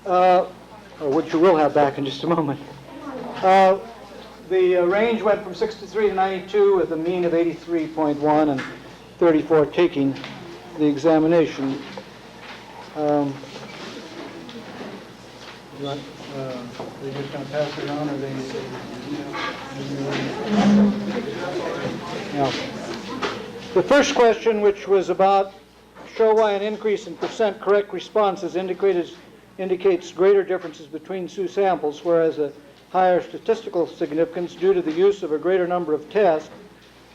which you will have back in just a moment. The range went from 63 to 92 with a mean of 83.1 and 34 taking the examination. Are they just going to pass it on, or they? Yeah. The first question, which was about show why an increase in percent correct responses indicates greater differences between two samples, whereas a higher statistical significance due to the use of a greater number of tests,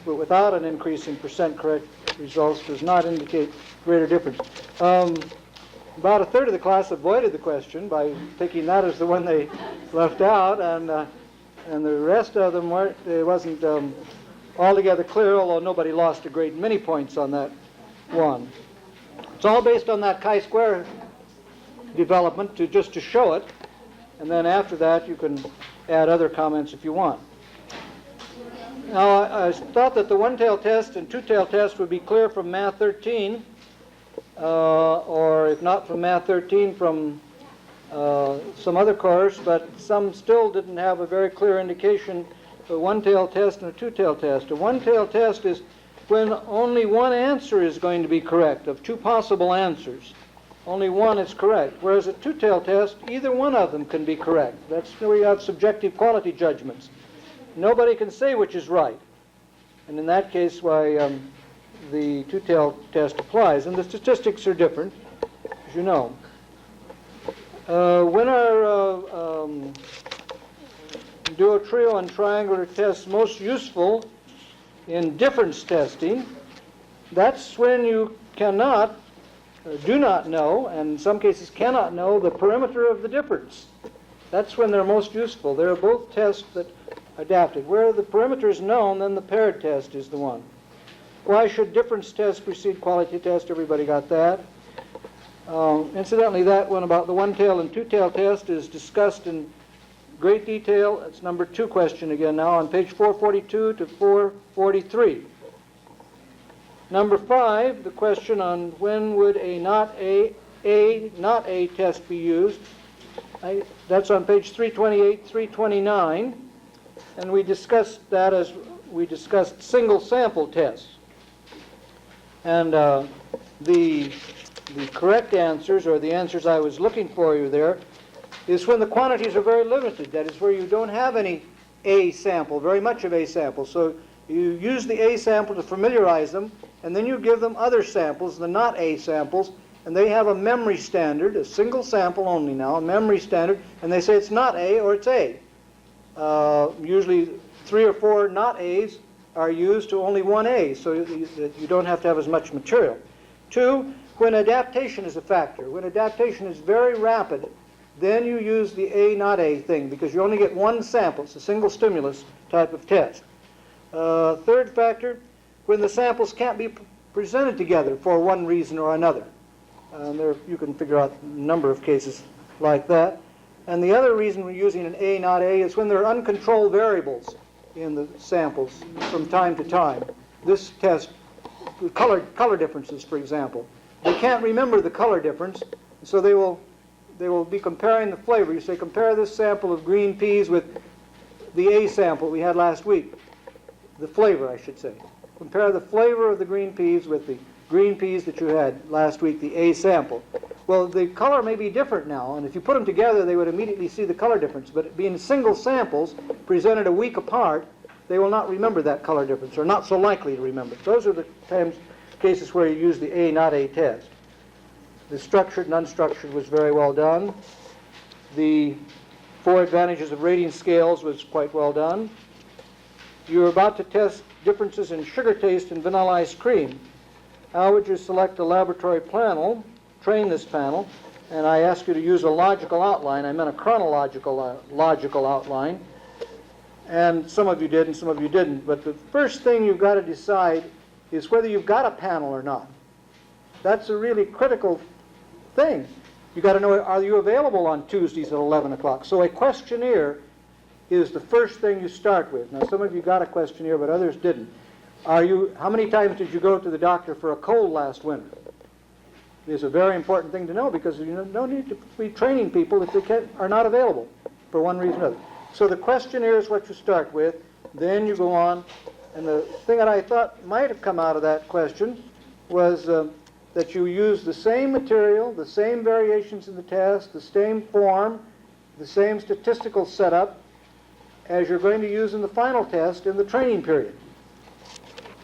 but without an increase in percent correct results, does not indicate greater difference. About a third of the class avoided the question by thinking that as the one they left out, and the rest of them it wasn't altogether clear, although nobody lost a great many points on that one. It's all based on that chi-square development just to show it, and then after that you can add other comments if you want. Now, I thought that the one-tail test and two-tail test would be clear from Math 13, or if not from Math 13, from some other course, but some still didn't have a very clear indication of a one-tail test and a two-tail test. A one-tail test is when only one answer is going to be correct. Of two possible answers, only one is correct. Whereas a two-tail test, either one of them can be correct. That's where you have subjective quality judgments. Nobody can say which is right. And in that case, why the two-tail test applies. And the statistics are different, as you know. When are duo, trio, and triangular tests most useful in difference testing? That's when you cannot, do not know, and in some cases cannot know, the perimeter of the difference. That's when they're most useful. They're both tests that are adapted. Where the perimeter is known, then the paired test is the one. Why should difference test precede quality test? Everybody got that. Incidentally, that one about the one-tail and two-tail test is discussed in great detail. It's number 2 question again now on page 442 to 443. Number 5, the question on when would a not A test be used. That's on page 328, 329, and we discussed that as we discussed single sample tests. And the correct answers, or the answers I was looking for you there, is when the quantities are very limited. That is where you don't have any A sample, very much of A sample. So you use the A sample to familiarize them, and then you give them other samples, the not A samples, and they have a memory standard, a single sample only now, a memory standard, and they say it's not A or it's A. Usually 3 or 4 not A's are used to only one A, so you don't have to have as much material. 2, when adaptation is a factor. When adaptation is very rapid, then you use the A not A thing, because you only get one sample. It's a single stimulus type of test. 3rd factor, when the samples can't be presented together for one reason or another. There you can figure out a number of cases like that. And the other reason we're using an A not A is when there are uncontrolled variables in the samples from time to time. This test, color differences, for example. They can't remember the color difference, so they will be comparing the flavor. You say, compare this sample of green peas with the A sample we had last week. The flavor, I should say. Compare the flavor of the green peas with the green peas that you had last week, the A sample. Well, the color may be different now, and if you put them together, they would immediately see the color difference. But being single samples presented a week apart, they will not remember that color difference, or not so likely to remember. Those are the cases where you use the A not A test. The structured and unstructured was very well done. The 4 advantages of rating scales was quite well done. You're about to test differences in sugar taste in vanilla ice cream. How would you select a laboratory panel, train this panel, and I ask you to use a logical outline. I meant a chronological logical outline. And some of you did and some of you didn't. But the first thing you've got to decide is whether you've got a panel or not. That's a really critical thing. You've got to know, are you available on Tuesdays at 11 o'clock? So a questionnaire is the first thing you start with. Now, some of you got a questionnaire, but others didn't. How many times did you go to the doctor for a cold last winter? is a very important thing to know, because you don't need to be training people if they are not available for one reason or another. So the questionnaire is what you start with, then you go on, and the thing that I thought might have come out of that question was that you use the same material, the same variations in the test, the same form, the same statistical setup as you're going to use in the final test in the training period.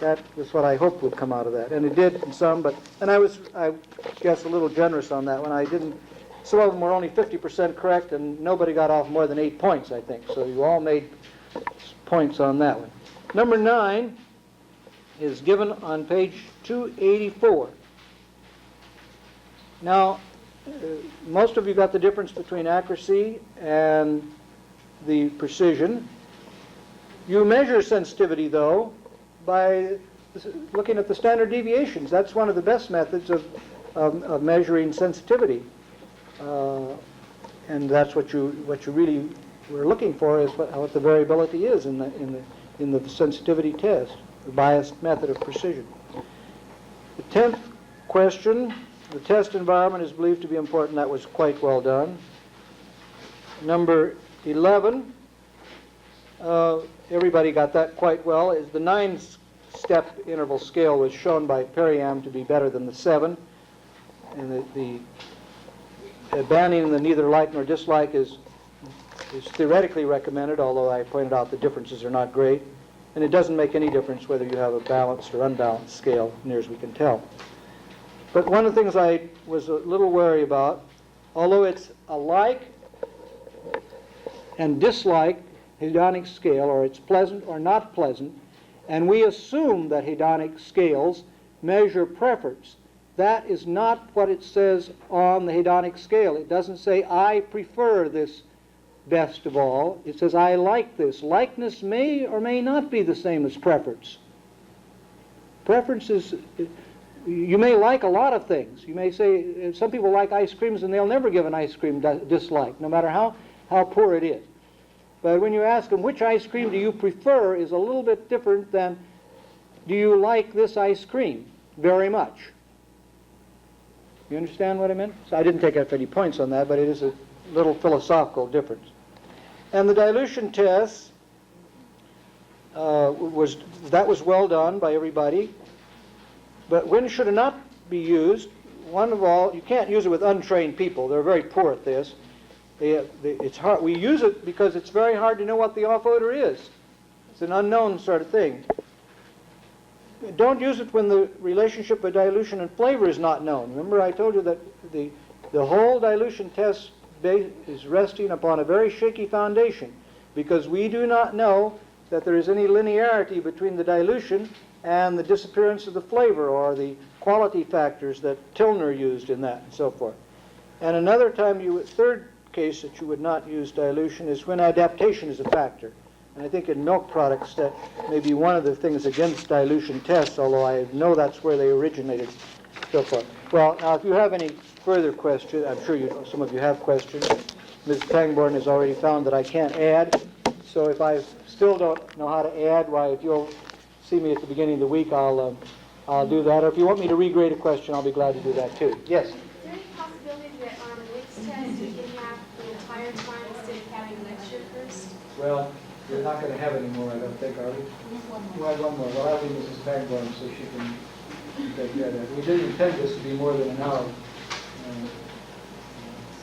That was what I hoped would come out of that, and it did in some, and I was, I guess, a little generous on that one. I didn't, some of them were only 50% correct, and nobody got off more than 8 points, I think, so you all made points on that one. Number 9 is given on page 284. Now, most of you got the difference between accuracy and the precision. You measure sensitivity, though, by looking at the standard deviations. That's one of the best methods of measuring sensitivity. And that's what you really were looking for, is what the variability is in the sensitivity test, the biased method of precision. The 10th question, the test environment is believed to be important. That was quite well done. Number 11, everybody got that quite well, is the 9-step interval scale was shown by Perriam to be better than the 7. And the banning the neither like nor dislike is theoretically recommended, although I pointed out the differences are not great. And it doesn't make any difference whether you have a balanced or unbalanced scale, near as we can tell. But one of the things I was a little wary about, although it's a like and dislike hedonic scale, or it's pleasant or not pleasant, and we assume that hedonic scales measure preference. That is not what it says on the hedonic scale. It doesn't say, I prefer this best of all. It says, I like this. Likeness may or may not be the same as preference. Preference is, you may like a lot of things. You may say, some people like ice creams and they'll never give an ice cream dislike, no matter how poor it is. But when you ask them, which ice cream do you prefer, is a little bit different than, do you like this ice cream very much? You understand what I meant? So I didn't take up any points on that, but it is a little philosophical difference. And the dilution test was well done by everybody. But when should it not be used? One of all, you can't use it with untrained people. They're very poor at this. It's hard. We use it because it's very hard to know what the off odor is. It's an unknown sort of thing. Don't use it when the relationship of dilution and flavor is not known. Remember, I told you that the whole dilution test is resting upon a very shaky foundation, because we do not know that there is any linearity between the dilution and the disappearance of the flavor, or the quality factors that Tilner used in that, and so forth. And another time, third case that you would not use dilution is when adaptation is a factor. And I think in milk products that may be one of the things against dilution tests, although I know that's where they originated, so forth. Well, now if you have any further questions, I'm sure some of you have questions. Ms. Pangborn has already found that I can't add, so if I still don't know how to add, why, if you'll see me at the beginning of the week, I'll do that. Or if you want me to regrade a question, I'll be glad to do that too. Yes? Is there any possibility that on the mixed test you can have the entire time instead of having lecture first? Well, we're not going to have any more, I don't think, are we? We'll have one more. Well, I'll leave Mrs. Pangborn so she can take care of that. We didn't intend this to be more than an hour.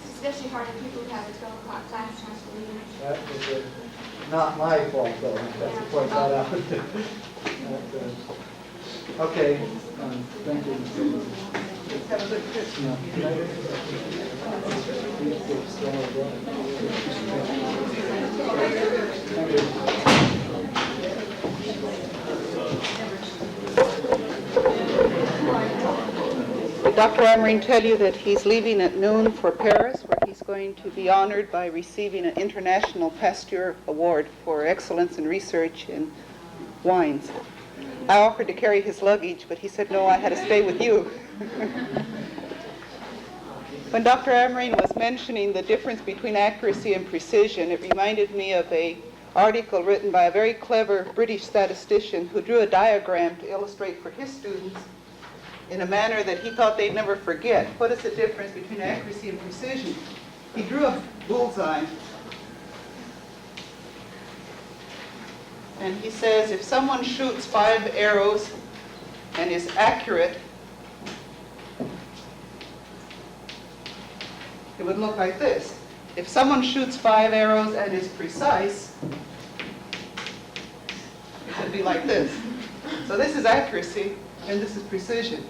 It's especially hard for people who have a 12 o'clock class and have to leave. That was not my fault, though. That's to point that out. Okay. Thank you. Have a good Christmas. Did Dr. Amerine tell you that he's leaving at noon for Paris, where he's going to be honored by receiving an International Pasteur Award for excellence in research in wines? I offered to carry his luggage, but he said, no, I had to stay with you. When Dr. Amerine was mentioning the difference between accuracy and precision, it reminded me of an article written by a very clever British statistician who drew a diagram to illustrate for his students in a manner that he thought they'd never forget. What is the difference between accuracy and precision? He drew a bullseye. And he says if someone shoots 5 arrows and is accurate, it would look like this. If someone shoots 5 arrows and is precise, it would be like this. So this is accuracy and this is precision.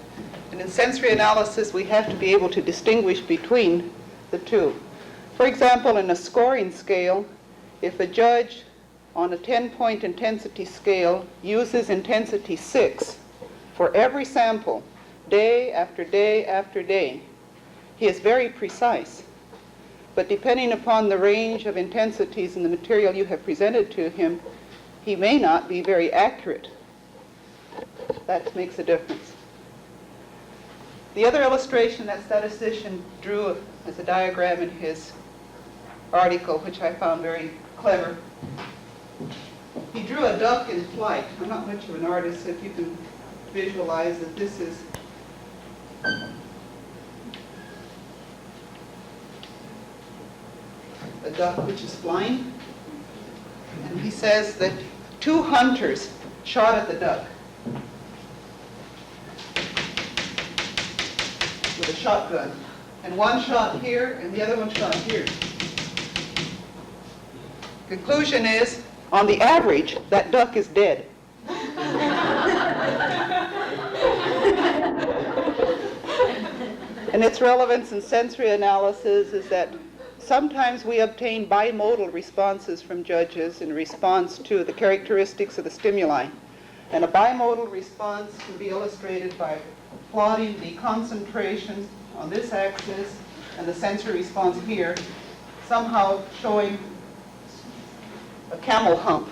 And in sensory analysis, we have to be able to distinguish between the two. For example, in a scoring scale, if a judge on a 10-point intensity scale uses intensity 6 for every sample, day after day after day, he is very precise. But depending upon the range of intensities in the material you have presented to him, he may not be very accurate. That makes a difference. The other illustration that statistician drew as a diagram in his article, which I found very clever, he drew a duck in flight. I'm not much of an artist, so if you can visualize that this is a duck which is flying. And he says that 2 hunters shot at the duck with a shotgun. And one shot here and the other one shot here. Conclusion is, on the average, that duck is dead. And its relevance in sensory analysis is that sometimes we obtain bimodal responses from judges in response to the characteristics of the stimuli. And a bimodal response can be illustrated by plotting the concentration on this axis and the sensory response here, somehow showing a camel hump.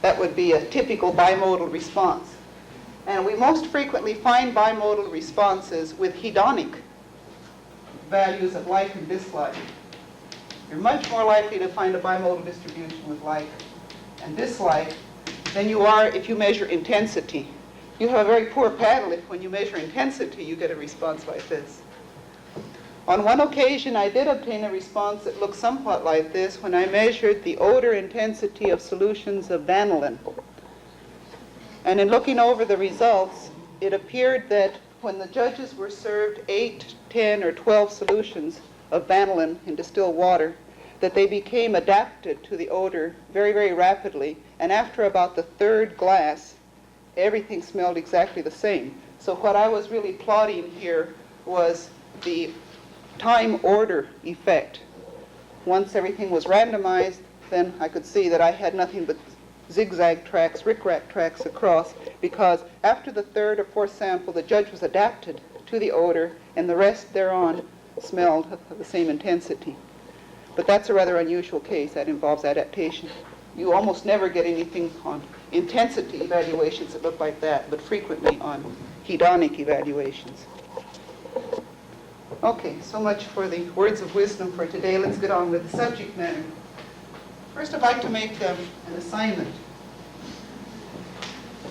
That would be a typical bimodal response. And we most frequently find bimodal responses with hedonic values of like and dislike. You're much more likely to find a bimodal distribution with like and dislike than you are if you measure intensity. You have a very poor paddle if when you measure intensity you get a response like this. On one occasion I did obtain a response that looked somewhat like this when I measured the odor intensity of solutions of vanillin. And in looking over the results, it appeared that when the judges were served 8, 10, or 12 solutions of vanillin in distilled water, that they became adapted to the odor very, very rapidly. And after about the 3rd glass, everything smelled exactly the same. So what I was really plotting here was the time order effect. Once everything was randomized, then I could see that I had nothing but zigzag tracks, rickrack tracks across, because after the 3rd or 4th sample, the judge was adapted to the odor, and the rest thereon smelled of the same intensity. But that's a rather unusual case. That involves adaptation. You almost never get anything on intensity evaluations that look like that, but frequently on hedonic evaluations. Okay, so much for the words of wisdom for today. Let's get on with the subject matter. First, I'd like to make an assignment.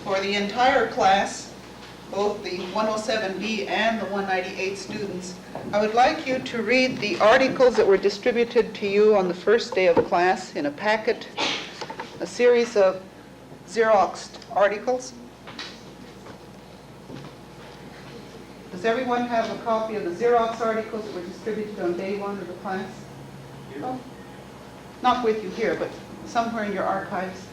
For the entire class, both the 107b and the 198 students, I would like you to read the articles that were distributed to you on the first day of class in a packet, a series of Xeroxed articles. Does everyone have a copy of the Xerox articles that were distributed on day 1 of the class? Oh, not with you here, but somewhere in your archives.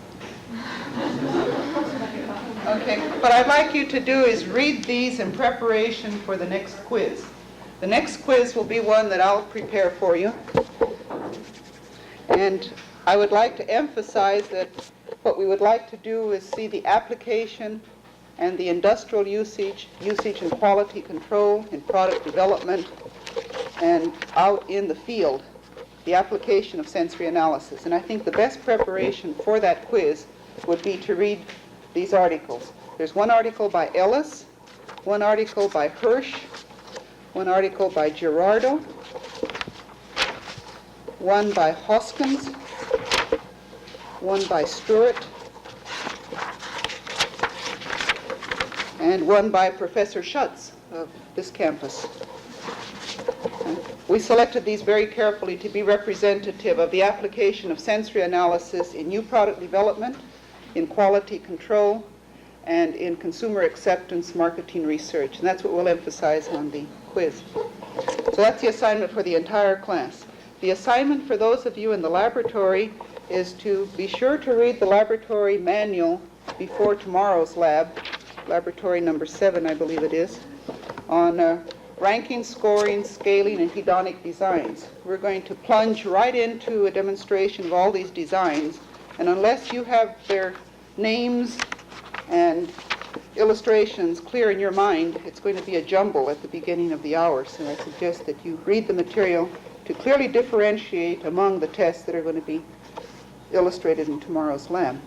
Okay, what I'd like you to do is read these in preparation for the next quiz. The next quiz will be one that I'll prepare for you. And I would like to emphasize that what we would like to do is see the application and the industrial usage and quality control in product development and out in the field, the application of sensory analysis. And I think the best preparation for that quiz would be to read these articles. There's one article by Ellis, one article by Hirsch, one article by Girardo, one by Hoskins, one by Stewart, and one by Professor Schutz. of this campus. We selected these very carefully to be representative of the application of sensory analysis in new product development, in quality control, and in consumer acceptance marketing research. And that's what we'll emphasize on the quiz. So that's the assignment for the entire class. The assignment for those of you in the laboratory is to be sure to read the laboratory manual before tomorrow's lab, laboratory number 7, I believe it is, on ranking, scoring, scaling, and hedonic designs. We're going to plunge right into a demonstration of all these designs, and unless you have their names and illustrations clear in your mind, it's going to be a jumble at the beginning of the hour. So I suggest that you read the material to clearly differentiate among the tests that are going to be illustrated in tomorrow's lab.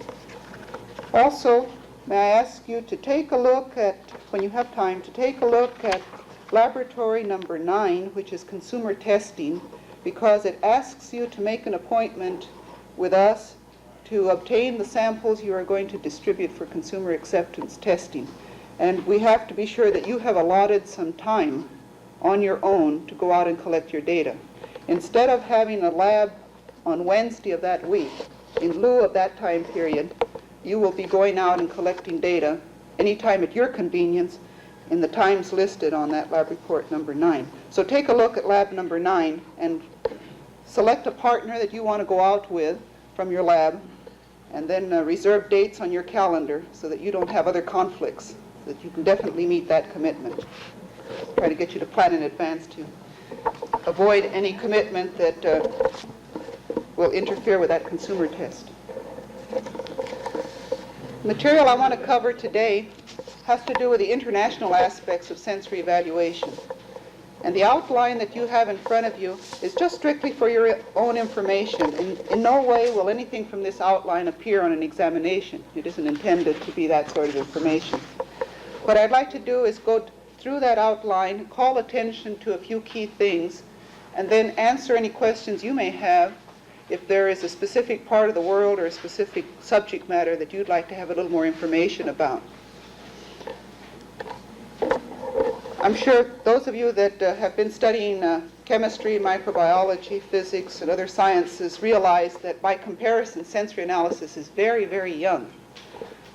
Also, may I ask you to take a look at, when you have time, to take a look at laboratory number 9, which is consumer testing, because it asks you to make an appointment with us to obtain the samples you are going to distribute for consumer acceptance testing. And we have to be sure that you have allotted some time on your own to go out and collect your data. Instead of having a lab on Wednesday of that week, in lieu of that time period, you will be going out and collecting data anytime at your convenience in the times listed on that lab report number 9. So take a look at lab number 9 and select a partner that you want to go out with from your lab, and then reserve dates on your calendar so that you don't have other conflicts, so that you can definitely meet that commitment. Try to get you to plan in advance to avoid any commitment that will interfere with that consumer test. The material I want to cover today has to do with the international aspects of sensory evaluation. And the outline that you have in front of you is just strictly for your own information. In no way will anything from this outline appear on an examination. It isn't intended to be that sort of information. What I'd like to do is go through that outline, call attention to a few key things, and then answer any questions you may have if there is a specific part of the world or a specific subject matter that you'd like to have a little more information about. I'm sure those of you that have been studying chemistry, microbiology, physics, and other sciences realize that by comparison, sensory analysis is very, very young.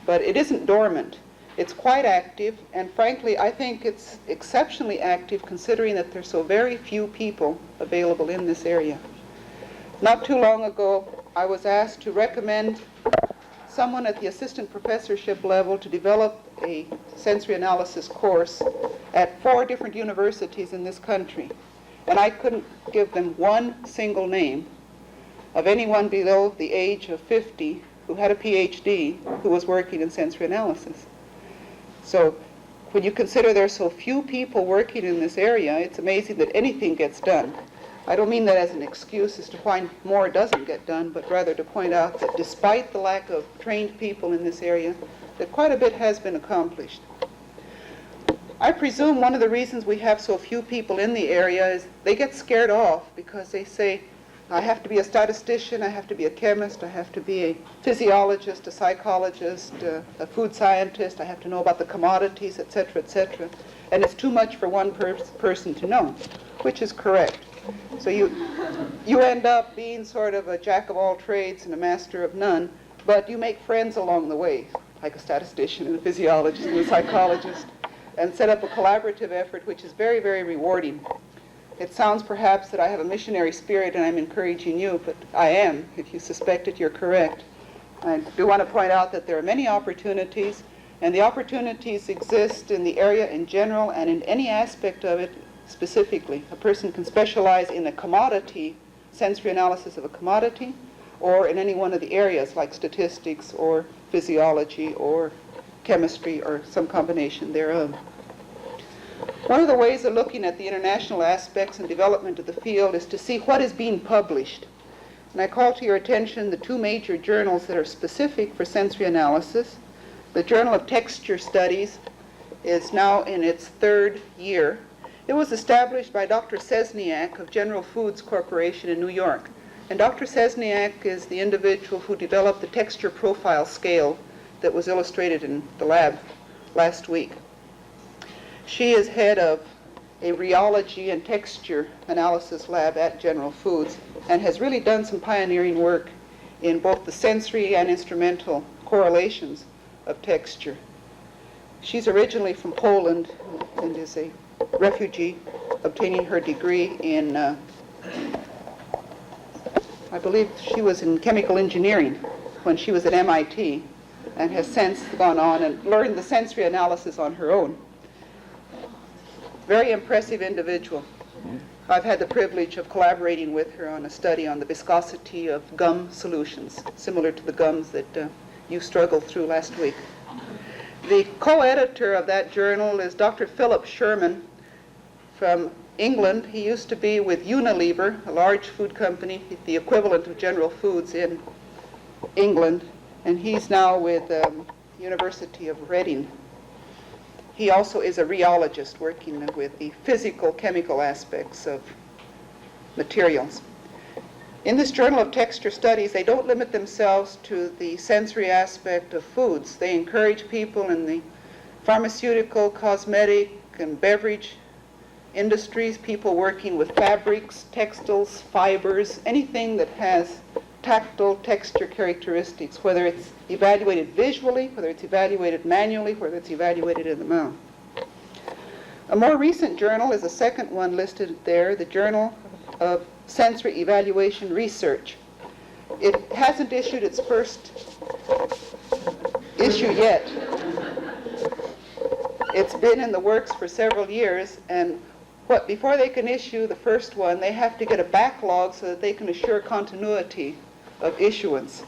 But it isn't dormant. It's quite active, and frankly, I think it's exceptionally active considering that there's so very few people available in this area. Not too long ago, I was asked to recommend someone at the assistant professorship level to develop a sensory analysis course at 4 different universities in this country. And I couldn't give them one single name of anyone below the age of 50 who had a PhD who was working in sensory analysis. So when you consider there's so few people working in this area, it's amazing that anything gets done. I don't mean that as an excuse as to why more doesn't get done, but rather to point out that despite the lack of trained people in this area, that quite a bit has been accomplished. I presume one of the reasons we have so few people in the area is they get scared off because they say, I have to be a statistician, I have to be a chemist, I have to be a physiologist, a psychologist, a food scientist, I have to know about the commodities, etc., etc. And it's too much for one person to know, which is correct. So you end up being sort of a jack of all trades and a master of none, but you make friends along the way, like a statistician and a physiologist and a psychologist, and set up a collaborative effort which is very, very rewarding. It sounds perhaps that I have a missionary spirit and I'm encouraging you, but I am. If you suspect it, you're correct. I do want to point out that there are many opportunities, and the opportunities exist in the area in general and in any aspect of it specifically. A person can specialize in a commodity, sensory analysis of a commodity, or in any one of the areas like statistics or physiology or chemistry or some combination thereof. One of the ways of looking at the international aspects and development of the field is to see what is being published. And I call to your attention the 2 major journals that are specific for sensory analysis. The Journal of Texture Studies is now in its 3rd year. It was established by Dr. Sesniak of General Foods Corporation in New York. And Dr. Sesniak is the individual who developed the texture profile scale that was illustrated in the lab last week. She is head of a rheology and texture analysis lab at General Foods and has really done some pioneering work in both the sensory and instrumental correlations of texture. She's originally from Poland and is a refugee, obtaining her degree in, I believe she was in chemical engineering when she was at MIT, and has since gone on and learned the sensory analysis on her own. Very impressive individual. I've had the privilege of collaborating with her on a study on the viscosity of gum solutions, similar to the gums that you struggled through last week. The co-editor of that journal is Dr. Philip Sherman from England. He used to be with Unilever, a large food company, the equivalent of General Foods in England, and he's now with University of Reading. He also is a rheologist working with the physical chemical aspects of materials. In this Journal of Texture Studies, they don't limit themselves to the sensory aspect of foods. They encourage people in the pharmaceutical, cosmetic, and beverage industries, people working with fabrics, textiles, fibers, anything that has tactile texture characteristics, whether it's evaluated visually, whether it's evaluated manually, whether it's evaluated in the mouth. A more recent journal is the second one listed there, the Journal of Sensory Evaluation Research. It hasn't issued its first issue yet. It's been in the works for several years, and before they can issue the first one, they have to get a backlog so that they can assure continuity of issuance.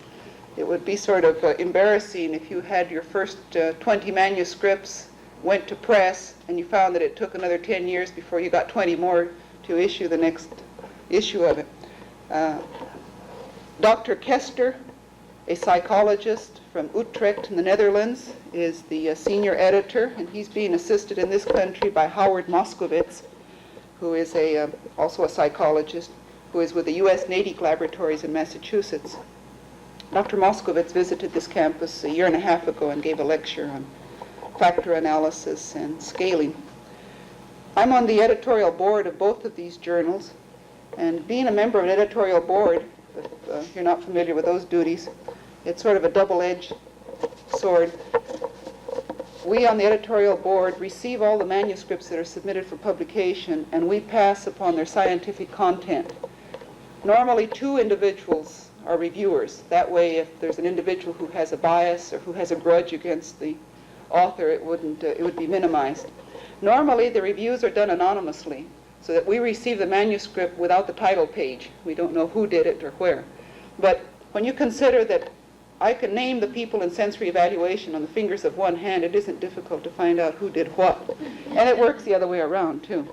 It would be sort of embarrassing if you had your first 20 manuscripts, went to press, and you found that it took another 10 years before you got 20 more to issue the next issue of it. Dr. Kester, a psychologist from Utrecht in the Netherlands, is the senior editor, and he's being assisted in this country by Howard Moskowitz, who is also a psychologist, who is with the U.S. Natick Laboratories in Massachusetts. Dr. Moskowitz visited this campus a year and a half ago and gave a lecture on factor analysis and scaling. I'm on the editorial board of both of these journals, and being a member of an editorial board, if you're not familiar with those duties, it's sort of a double-edged sword. We on the editorial board receive all the manuscripts that are submitted for publication, and we pass upon their scientific content. Normally 2 individuals are reviewers. That way, if there's an individual who has a bias or who has a grudge against the author, it would be minimized. Normally, the reviews are done anonymously, so that we receive the manuscript without the title page. We don't know who did it or where. But when you consider that I can name the people in sensory evaluation on the fingers of one hand, it isn't difficult to find out who did what. And it works the other way around, too.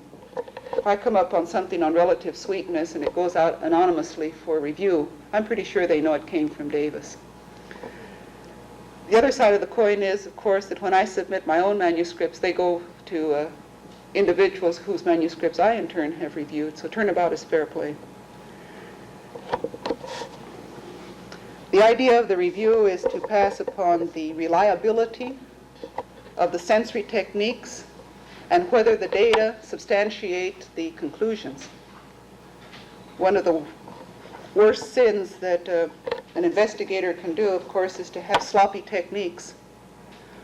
If I come up on something on relative sweetness and it goes out anonymously for review, I'm pretty sure they know it came from Davis. The other side of the coin is, of course, that when I submit my own manuscripts, they go to individuals whose manuscripts I, in turn, have reviewed. So turnabout is fair play. The idea of the review is to pass upon the reliability of the sensory techniques and whether the data substantiate the conclusions. One of the worst sins that an investigator can do, of course, is to have sloppy techniques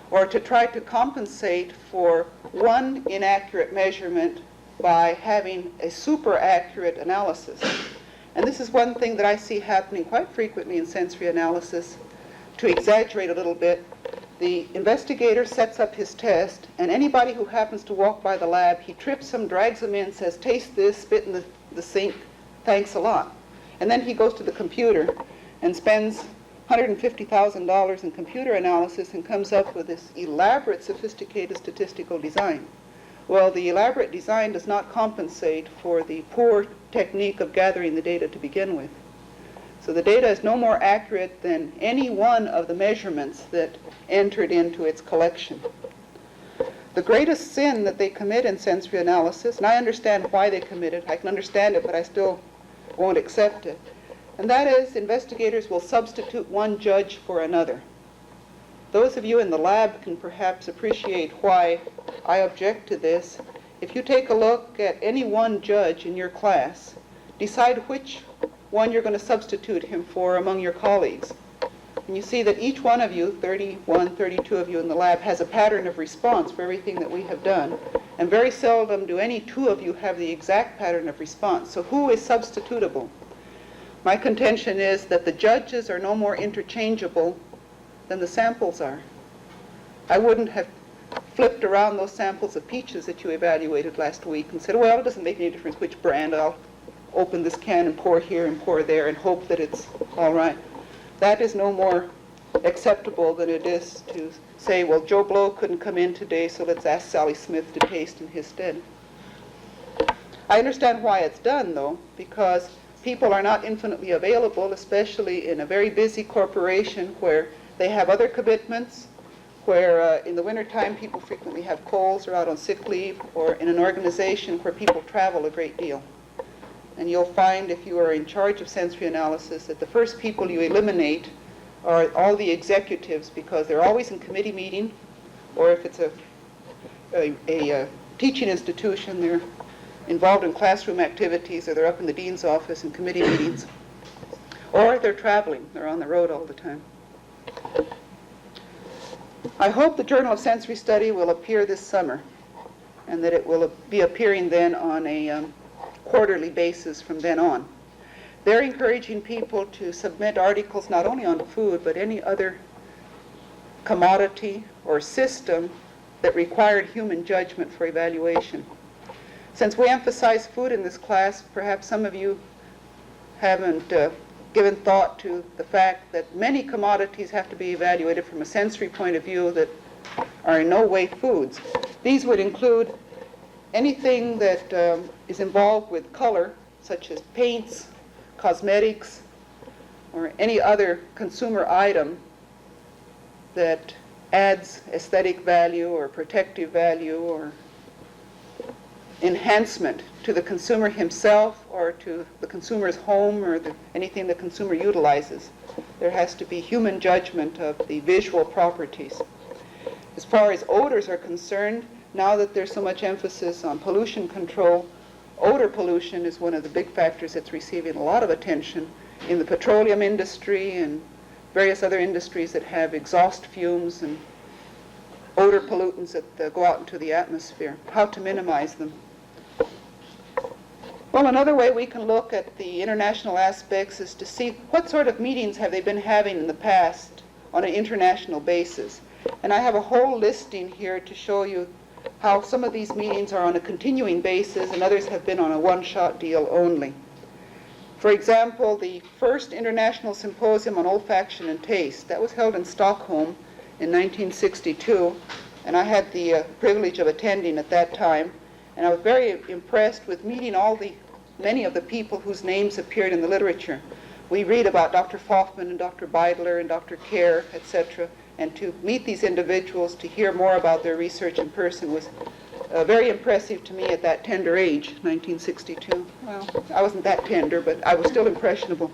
or to try to compensate for one inaccurate measurement by having a super accurate analysis. And this is one thing that I see happening quite frequently in sensory analysis. To exaggerate a little bit, the investigator sets up his test, and anybody who happens to walk by the lab, he trips them, drags them in, says, taste this, spit in the sink, thanks a lot. And then he goes to the computer and spends $150,000 in computer analysis and comes up with this elaborate, sophisticated statistical design. Well, the elaborate design does not compensate for the poor technique of gathering the data to begin with. So the data is no more accurate than any one of the measurements that entered into its collection. The greatest sin that they commit in sensory analysis, and I understand why they commit it, I can understand it, but I still won't accept it, and that is investigators will substitute one judge for another. Those of you in the lab can perhaps appreciate why I object to this. If you take a look at any one judge in your class, decide which one you're going to substitute him for among your colleagues. And you see that each one of you, 31, 32 of you in the lab, has a pattern of response for everything that we have done. And very seldom do any two of you have the exact pattern of response. So who is substitutable? My contention is that the judges are no more interchangeable than the samples are. I wouldn't have flipped around those samples of peaches that you evaluated last week and said, well, it doesn't make any difference which brand. I'll open this can and pour here and pour there and hope that it's all right. That is no more acceptable than it is to say, well, Joe Blow couldn't come in today, so let's ask Sally Smith to taste in his stead. I understand why it's done, though, because people are not infinitely available, especially in a very busy corporation where they have other commitments, where in the wintertime people frequently have colds or out on sick leave, or in an organization where people travel a great deal. And you'll find, if you are in charge of sensory analysis, that the first people you eliminate are all the executives, because they're always in committee meeting, or if it's a teaching institution, they're involved in classroom activities, or they're up in the dean's office in committee meetings, or they're traveling. They're on the road all the time. I hope the Journal of Sensory Study will appear this summer, and that it will be appearing then on a quarterly basis from then on. They're encouraging people to submit articles not only on food, but any other commodity or system that required human judgment for evaluation. Since we emphasize food in this class, perhaps some of you haven't given thought to the fact that many commodities have to be evaluated from a sensory point of view that are in no way foods. These would include anything that is involved with color, such as paints, cosmetics, or any other consumer item that adds aesthetic value or protective value or enhancement to the consumer himself or to the consumer's home or anything the consumer utilizes. There has to be human judgment of the visual properties. As far as odors are concerned, now that there's so much emphasis on pollution control, odor pollution is one of the big factors that's receiving a lot of attention in the petroleum industry and various other industries that have exhaust fumes and odor pollutants that go out into the atmosphere. How to minimize them. Well, another way we can look at the international aspects is to see what sort of meetings have they been having in the past on an international basis. And I have a whole listing here to show you how some of these meetings are on a continuing basis and others have been on a one-shot deal only. For example, the first International Symposium on Olfaction and Taste, that was held in Stockholm in 1962, and I had the privilege of attending at that time. And I was very impressed with meeting many of the people whose names appeared in the literature. We read about Dr. Foffman and Dr. Beidler and Dr. Kerr, etc. And to meet these individuals, to hear more about their research in person was very impressive to me at that tender age, 1962. Well, I wasn't that tender, but I was still impressionable.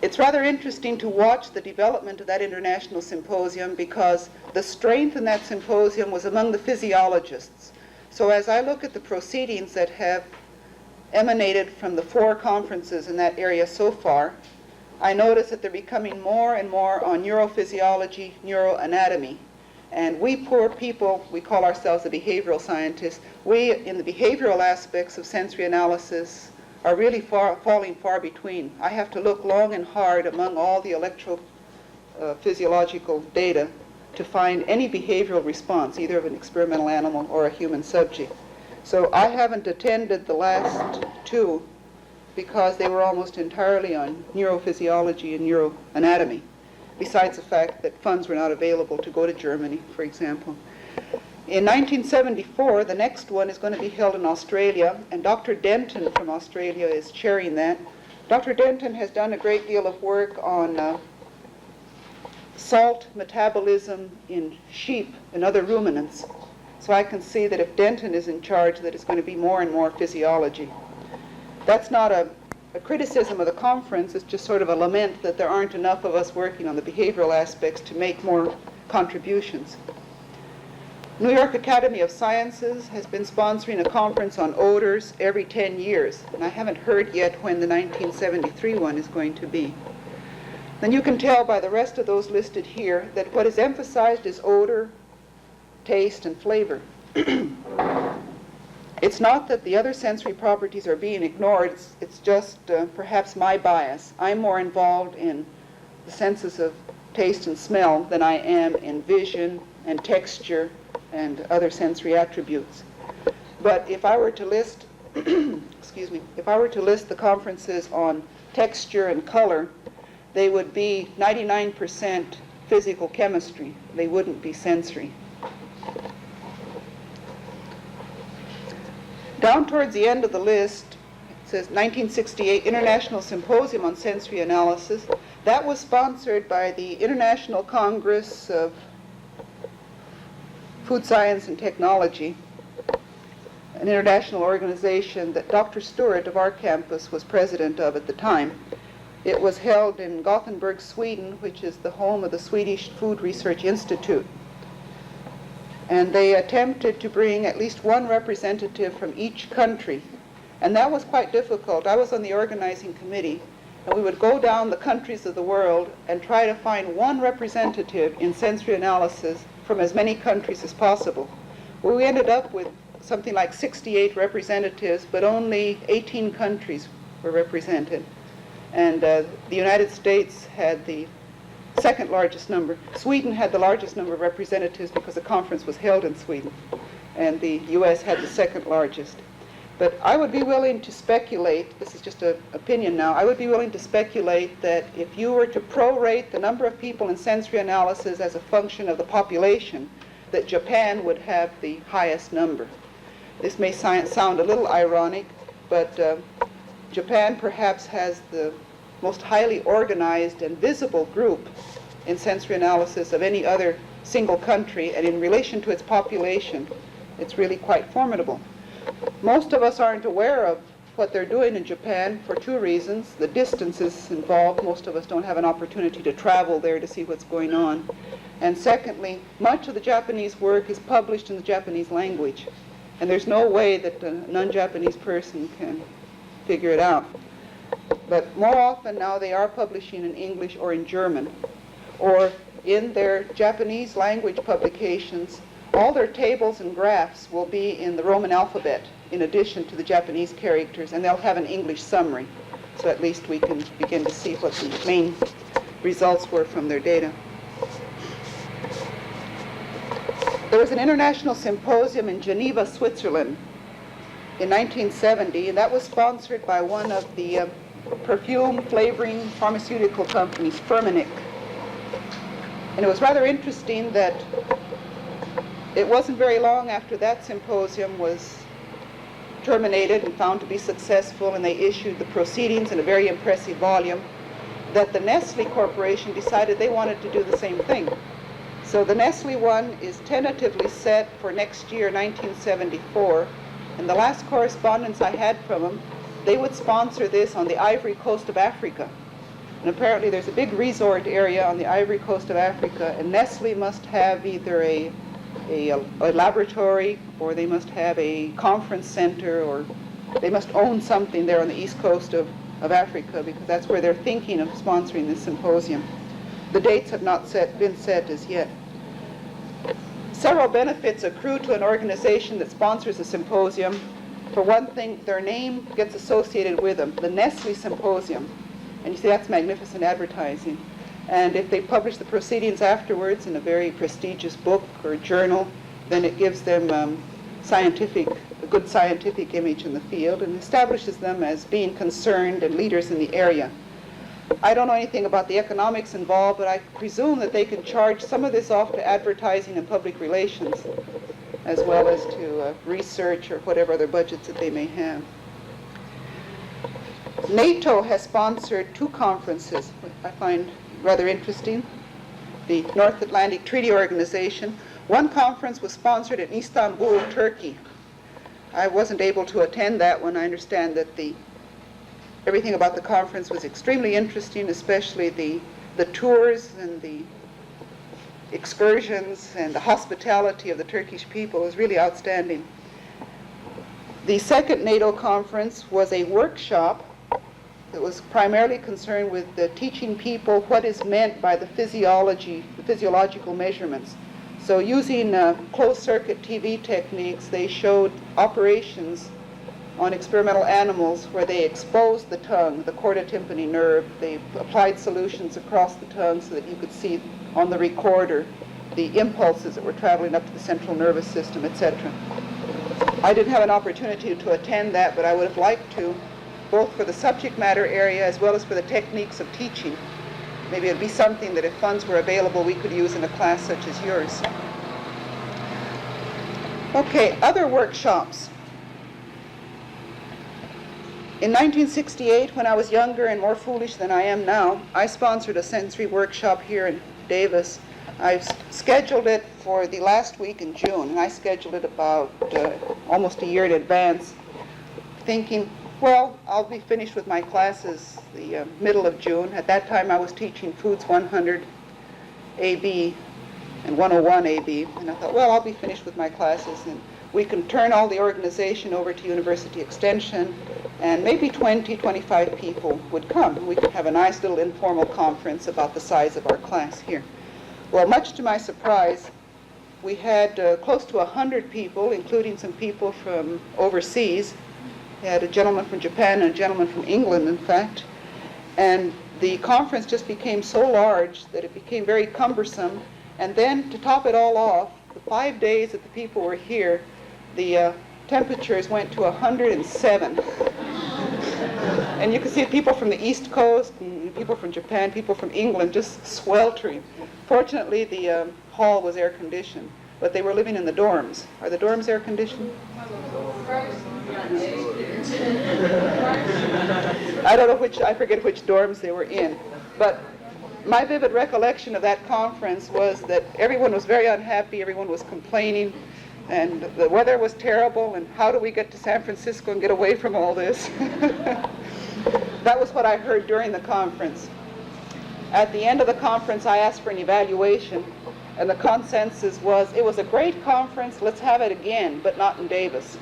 It's rather interesting to watch the development of that international symposium because the strength in that symposium was among the physiologists. So as I look at the proceedings that have emanated from the 4 conferences in that area so far, I notice that they're becoming more and more on neurophysiology, neuroanatomy. And we poor people, we call ourselves the behavioral scientists, we in the behavioral aspects of sensory analysis are really falling far between. I have to look long and hard among all the electrophysiological data to find any behavioral response, either of an experimental animal or a human subject. So I haven't attended the last 2 because they were almost entirely on neurophysiology and neuroanatomy, besides the fact that funds were not available to go to Germany, for example. In 1974, the next one is going to be held in Australia, and Dr. Denton from Australia is chairing that. Dr. Denton has done a great deal of work on salt metabolism in sheep and other ruminants. So I can see that if Denton is in charge, that it's going to be more and more physiology. That's not a a criticism of the conference. It's just sort of a lament that there aren't enough of us working on the behavioral aspects to make more contributions. New York Academy of Sciences has been sponsoring a conference on odors every 10 years, and I haven't heard yet when the 1973 one is going to be. Then you can tell by the rest of those listed here that what is emphasized is odor, taste, and flavor. It's not that the other sensory properties are being ignored, it's just perhaps my bias. I'm more involved in the senses of taste and smell than I am in vision and texture and other sensory attributes. But if I were to list, if I were to list the conferences on texture and color, they would be 99% physical chemistry. They wouldn't be sensory. Down towards the end of the list, it says 1968 International Symposium on Sensory Analysis. That was sponsored by the International Congress of Food Science and Technology, an international organization that Dr. Stewart of our campus was president of at the time. It was held in Gothenburg, Sweden, which is the home of the Swedish Food Research Institute. And they attempted to bring at least one representative from each country. And that was quite difficult. I was on the organizing committee, and we would go down the countries of the world and try to find one representative in sensory analysis from as many countries as possible. Well, we ended up with something like 68 representatives, but only 18 countries were represented. And the United States had the second largest number. Sweden had the largest number of representatives because the conference was held in Sweden, and the US had the second largest. But I would be willing to speculate, this is just an opinion now, I would be willing to speculate that if you were to prorate the number of people in sensory analysis as a function of the population, that Japan would have the highest number. This may sound a little ironic, but Japan perhaps has the most highly organized and visible group in sensory analysis of any other single country, and in relation to its population, it's really quite formidable. Most of us aren't aware of what they're doing in Japan for two reasons. The distances involved. Most of us don't have an opportunity to travel there to see what's going on. And secondly, much of the Japanese work is published in the Japanese language, and there's no way that a non-Japanese person can figure it out. But more often now they are publishing in English or in German, or in their Japanese language publications, all their tables and graphs will be in the Roman alphabet in addition to the Japanese characters, and they'll have an English summary. So at least we can begin to see what the main results were from their data. There was an international symposium in Geneva, Switzerland in 1970, and that was sponsored by one of the perfume flavoring pharmaceutical companies, Firmenich. And it was rather interesting that it wasn't very long after that symposium was terminated and found to be successful, and they issued the proceedings in a very impressive volume, that the Nestle Corporation decided they wanted to do the same thing. So the Nestle one is tentatively set for next year, 1974, and the last correspondence I had from them, they would sponsor this on the Ivory Coast of Africa. And apparently there's a big resort area on the Ivory Coast of Africa, and Nestle must have either a laboratory, or they must have a conference center, or they must own something there on the east coast of Africa, because that's where they're thinking of sponsoring this symposium. The dates have not been set as yet. Several benefits accrue to an organization that sponsors a symposium. For one thing, their name gets associated with them, the Nestle Symposium. And you see, that's magnificent advertising. And if they publish the proceedings afterwards in a very prestigious book or journal, then it gives them a good scientific image in the field and establishes them as being concerned and leaders in the area. I don't know anything about the economics involved, but I presume that they can charge some of this off to advertising and public relations, as well as to research or whatever other budgets that they may have. NATO has sponsored two conferences, which I find rather interesting. The North Atlantic Treaty Organization. One conference was sponsored in Istanbul, Turkey. I wasn't able to attend that one. I understand that the everything about the conference was extremely interesting, especially the tours and the excursions and the hospitality of the Turkish people was really outstanding. The second NATO conference was a workshop that was primarily concerned with teaching people what is meant by the physiological measurements. So using closed-circuit TV techniques, they showed operations on experimental animals where they exposed the tongue, the chorda tympani nerve. They applied solutions across the tongue so that you could see on the recorder the impulses that were traveling up to the central nervous system, etc. I didn't have an opportunity to attend that, but I would have liked to, both for the subject matter area as well as for the techniques of teaching. Maybe it would be something that if funds were available we could use in a class such as yours. Okay, other workshops. In 1968, when I was younger and more foolish than I am now, I sponsored a sensory workshop here in Davis. I scheduled it for the last week in June, and I scheduled it about almost a year in advance, thinking, well, I'll be finished with my classes the middle of June. At that time, I was teaching Foods 100 AB and 101 AB, and I thought, well, I'll be finished with my classes, and we can turn all the organization over to University Extension, and maybe 20, 25 people would come. We could have a nice little informal conference about the size of our class here. Well, much to my surprise, we had close to 100 people, including some people from overseas. We had a gentleman from Japan and a gentleman from England, in fact. And the conference just became so large that it became very cumbersome. And then, to top it all off, the 5 days that the people were here, the temperatures went to 107. And you could see people from the East Coast, and people from Japan, people from England, just sweltering. Fortunately, the hall was air-conditioned, but they were living in the dorms. Are the dorms air-conditioned? I don't know I forget which dorms they were in. But my vivid recollection of that conference was that everyone was very unhappy, everyone was complaining, and the weather was terrible, and how do we get to San Francisco and get away from all this? That was what I heard during the conference. At the end of the conference, I asked for an evaluation, and the consensus was, it was a great conference, let's have it again, but not in Davis.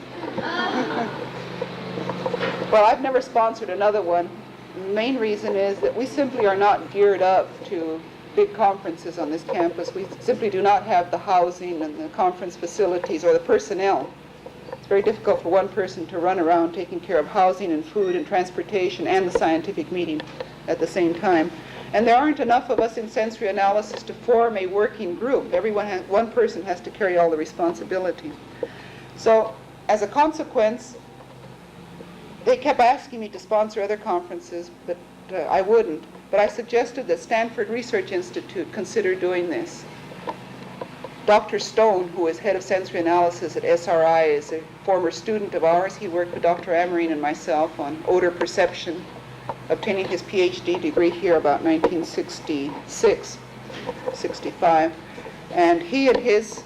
Well, I've never sponsored another one. The main reason is that we simply are not geared up to big conferences on this campus. We simply do not have the housing and the conference facilities or the personnel. It's very difficult for one person to run around taking care of housing and food and transportation and the scientific meeting at the same time. And there aren't enough of us in sensory analysis to form a working group. One person has to carry all the responsibility. So, as a consequence, they kept asking me to sponsor other conferences, but I wouldn't. But I suggested that Stanford Research Institute consider doing this. Dr. Stone, who is head of sensory analysis at SRI, is a former student of ours. He worked with Dr. Amerine and myself on odor perception, obtaining his PhD degree here about 1966, 65. And he and his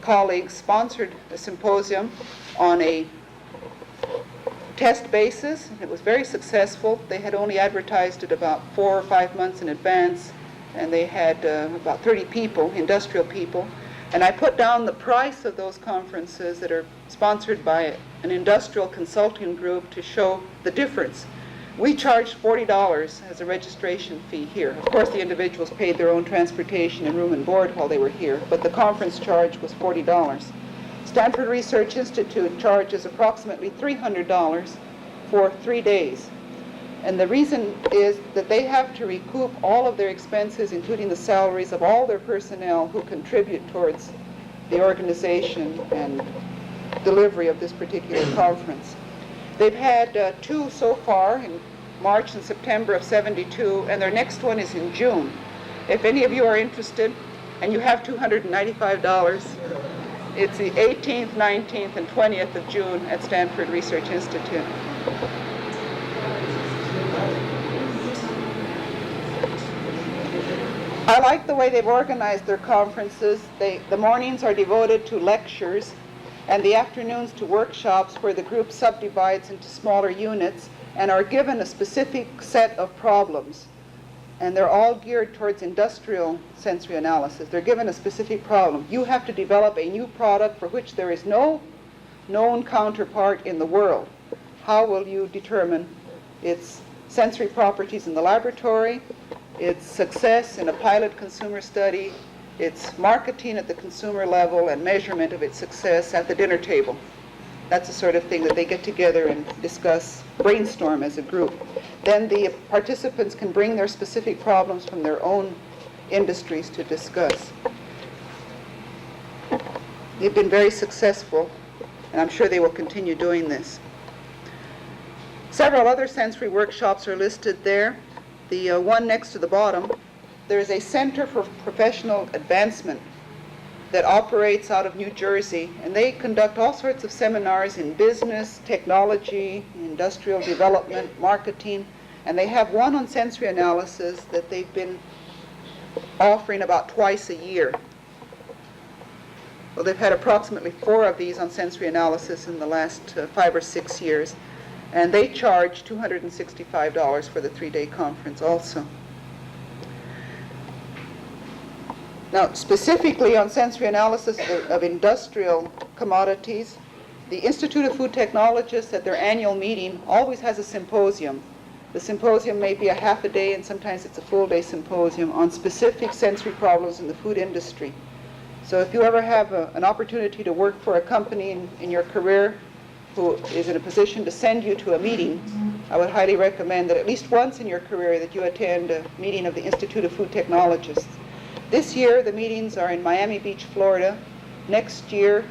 colleagues sponsored a symposium on a test basis. It was very successful. They had only advertised it about 4 or 5 months in advance, and they had about 30 people, industrial people. And I put down the price of those conferences that are sponsored by an industrial consulting group to show the difference. We charged $40 as a registration fee here. Of course, the individuals paid their own transportation and room and board while they were here, but the conference charge was $40. Stanford Research Institute charges approximately $300 for 3 days. And the reason is that they have to recoup all of their expenses, including the salaries of all their personnel who contribute towards the organization and delivery of this particular conference. They've had 2 so far in March and September of '72, and their next one is in June. If any of you are interested and you have $295, it's the 18th, 19th, and 20th of June at Stanford Research Institute. I like the way they've organized their conferences. The mornings are devoted to lectures, and the afternoons to workshops where the group subdivides into smaller units, and are given a specific set of problems. And they're all geared towards industrial sensory analysis. They're given a specific problem. You have to develop a new product for which there is no known counterpart in the world. How will you determine its sensory properties in the laboratory, its success in a pilot consumer study, its marketing at the consumer level, and measurement of its success at the dinner table? That's the sort of thing that they get together and discuss, brainstorm as a group. Then the participants can bring their specific problems from their own industries to discuss. They've been very successful, and I'm sure they will continue doing this. Several other sensory workshops are listed there. The one next to the bottom, there is a Center for Professional Advancement that operates out of New Jersey, and they conduct all sorts of seminars in business, technology, industrial development, marketing, and they have one on sensory analysis that they've been offering about twice a year. Well, they've had approximately 4 of these on sensory analysis in the last 5 or 6 years, and they charge $265 for the 3-day conference also. Now, specifically on sensory analysis of industrial commodities, the Institute of Food Technologists at their annual meeting always has a symposium. The symposium may be a half a day, and sometimes it's a full day symposium on specific sensory problems in the food industry. So if you ever have an opportunity to work for a company in your career who is in a position to send you to a meeting, I would highly recommend that at least once in your career that you attend a meeting of the Institute of Food Technologists. This year, the meetings are in Miami Beach, Florida. Next year,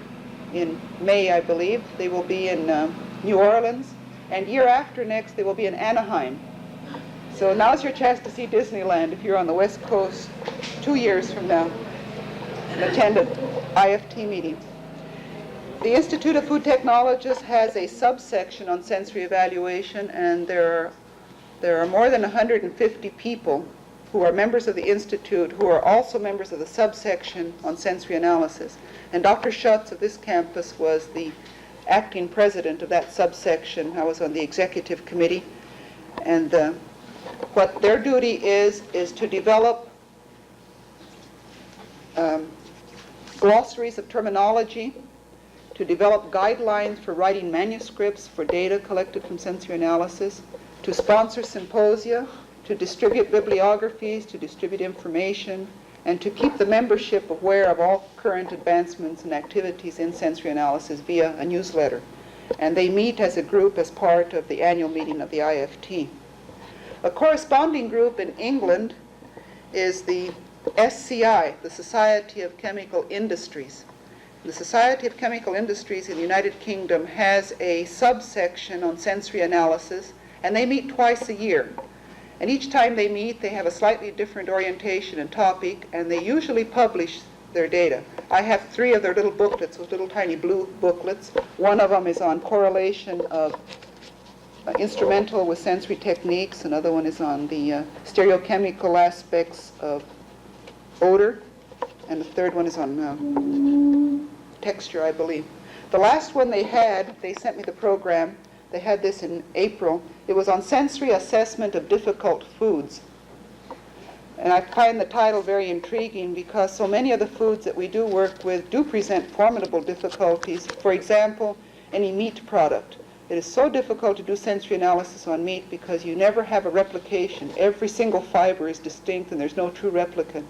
in May, I believe, they will be in New Orleans. And year after next, they will be in Anaheim. So now's your chance to see Disneyland if you're on the West Coast 2 years from now and attend an IFT meeting. The Institute of Food Technologists has a subsection on sensory evaluation, and there are more than 150 people who are members of the Institute, who are also members of the subsection on sensory analysis. And Dr. Schutz of this campus was the acting president of that subsection. I was on the executive committee. And what their duty is to develop glossaries of terminology, to develop guidelines for writing manuscripts for data collected from sensory analysis, to sponsor symposia, to distribute bibliographies, to distribute information, and to keep the membership aware of all current advancements and activities in sensory analysis via a newsletter. And they meet as a group as part of the annual meeting of the IFT. A corresponding group in England is the SCI, the Society of Chemical Industries. The Society of Chemical Industries in the United Kingdom has a subsection on sensory analysis, and they meet twice a year. And each time they meet, they have a slightly different orientation and topic, and they usually publish their data. I have 3 of their little booklets, those little tiny blue booklets. One of them is on correlation of instrumental with sensory techniques. Another one is on the stereochemical aspects of odor. And the third one is on texture, I believe. The last one they sent me the program. They had this in April. It was on sensory assessment of difficult foods. And I find the title very intriguing because so many of the foods that we do work with do present formidable difficulties. For example, any meat product. It is so difficult to do sensory analysis on meat because you never have a replication. Every single fiber is distinct and there's no true replicant.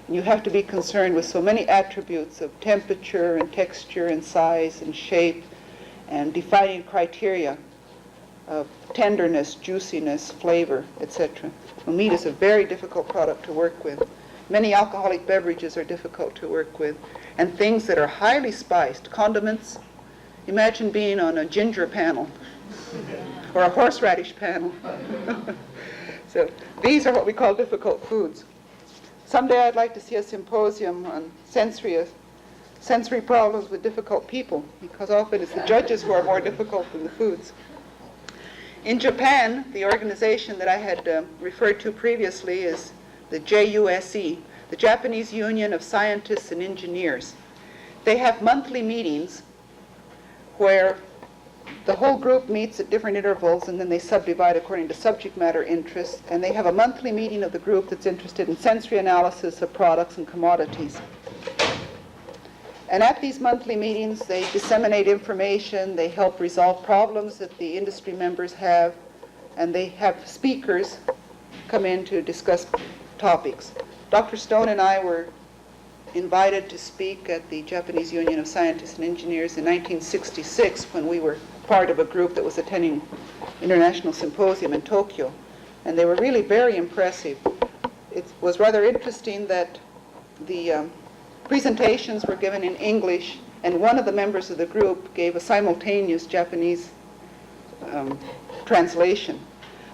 And you have to be concerned with so many attributes of temperature and texture and size and shape and defining criteria of tenderness, juiciness, flavor, etc. Well, meat is a very difficult product to work with. Many alcoholic beverages are difficult to work with. And things that are highly spiced, condiments. Imagine being on a ginger panel or a horseradish panel. So these are what we call difficult foods. Someday I'd like to see a symposium on sensory problems with difficult people, because often it's the judges who are more difficult than the foods. In Japan, the organization that I had referred to previously is the JUSE, the Japanese Union of Scientists and Engineers. They have monthly meetings where the whole group meets at different intervals, and then they subdivide according to subject matter interests, and they have a monthly meeting of the group that's interested in sensory analysis of products and commodities. And at these monthly meetings, they disseminate information, they help resolve problems that the industry members have, and they have speakers come in to discuss topics. Dr. Stone and I were invited to speak at the Japanese Union of Scientists and Engineers in 1966 when we were part of a group that was attending International Symposium in Tokyo. And they were really very impressive. It was rather interesting that the presentations were given in English, and one of the members of the group gave a simultaneous Japanese translation.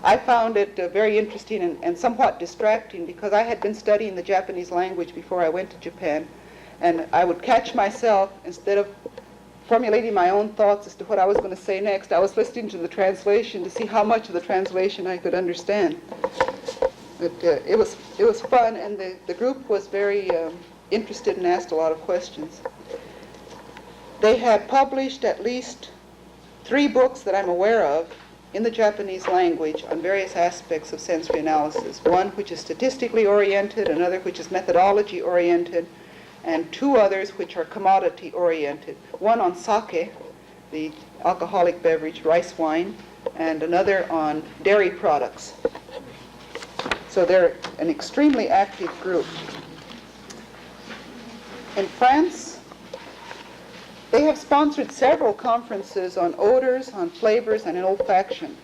I found it very interesting and somewhat distracting because I had been studying the Japanese language before I went to Japan, and I would catch myself, instead of formulating my own thoughts as to what I was going to say next, I was listening to the translation to see how much of the translation I could understand. But it was fun, and the group was very interested and asked a lot of questions. They had published at least 3 books that I'm aware of in the Japanese language on various aspects of sensory analysis. One which is statistically oriented, another which is methodology oriented, and 2 others which are commodity oriented. One on sake, the alcoholic beverage, rice wine, and another on dairy products. So they're an extremely active group. In France, they have sponsored several conferences on odors, on flavors, and in olfaction,